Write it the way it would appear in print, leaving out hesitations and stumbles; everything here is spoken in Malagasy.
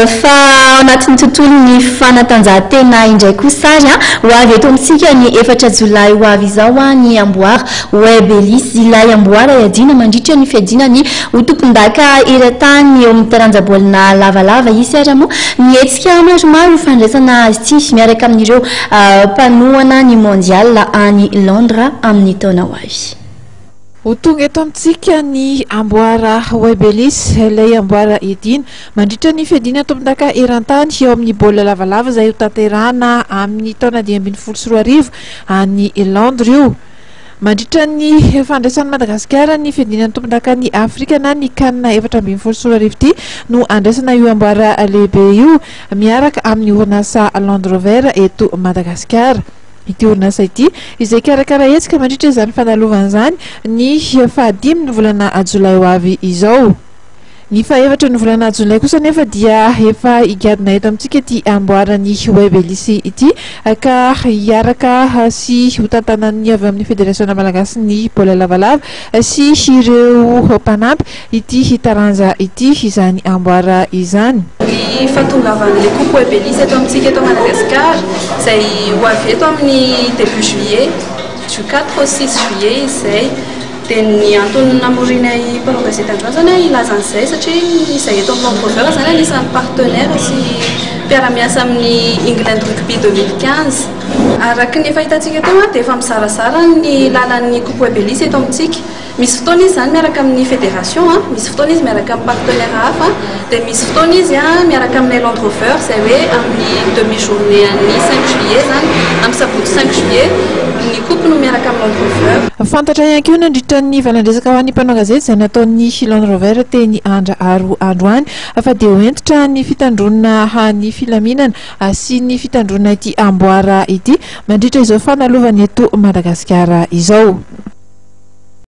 fa anatin'ny tontolon'ny fanatanjahantena indray koa sary ho avy eto amintsika ny 4 Jolay ho avy izao ny amboara web elisy ilay amboara iadina mandritra ny fiadinany ho tompon-daka eran-tany eo amin'ny taranjabolina lavalava izy ary moa nietsika maromaro fandraisana azy ity miaraka amin'ireo mpanohana ny mondial any Londres amin'ny taona ho avy. Ho tonga eto amintsika ny amboara webelis ilay amboara edina mandritra ny fiadina tompon-daka eran-tany eo amin'ny baolina lavalava izay ho tanterahana amin'ny taona 2024 any Londres io. Mandritra ny fandraisan'ny Madagasikara ny fiadinan'ny tompon-daka ny Afrika na ny kanina 2024 ity no andraisana io amboara lehibe io miaraka amin'ny orinasa Land Rover eto Madagasikara. Ity orinasa ity izay karakara hetsika mandritra izany fanalovana izany ny 15 volana Jolay ho avy izao. Ny 4 volana Jolay kosa nefa dia efa igadona eto amintsika ity amboarany web elisy ity ka hiaraka sy ho tantanan'ny avy amin'ny Federasiona Malagasy ny baolina lavalava sy ireo mpanampy ity taranja ity izany amboara izany. Ny fahatongavan'ilay coupe web elisy eto amintsika eto Madagasikara izay ho avy eto amin'ny début juillet du 4 au 6 juillet izay dia ny antony namorinay mpanao gazety androany zany ilazan'izay satria izay eto amin'ny Land Rover zany anisan'ny partenaire sy mpiara-miasa amin'ny England Rugby 2015. Araka ny fahitantsika teo dia efa mizarazara ny lalan'ny coupe web elisy eto amintsika. Misy fotoana izy zany miaraka amin'ny fédération, misy fotoana izy miaraka amin'ny partenaire hafa, dia misy fotoana izy miaraka amin'ny Land Rover izay hoe amin'ny demi-journée ny 5 juillet zany amin'ny sabotsy 5 juillet ny coupe no miaraka amin'ny Land Rover. Fantatra ihany koa nandritra ny valan-dresaka ho an'ny mpanao gazety izay nataon'ny Land Rover teny androany fa dia hoentitra ny fitandronana ny filaminana sy ny fitandronana ity amboara ity mandritra izao fanalovana eto Madagasikara izao.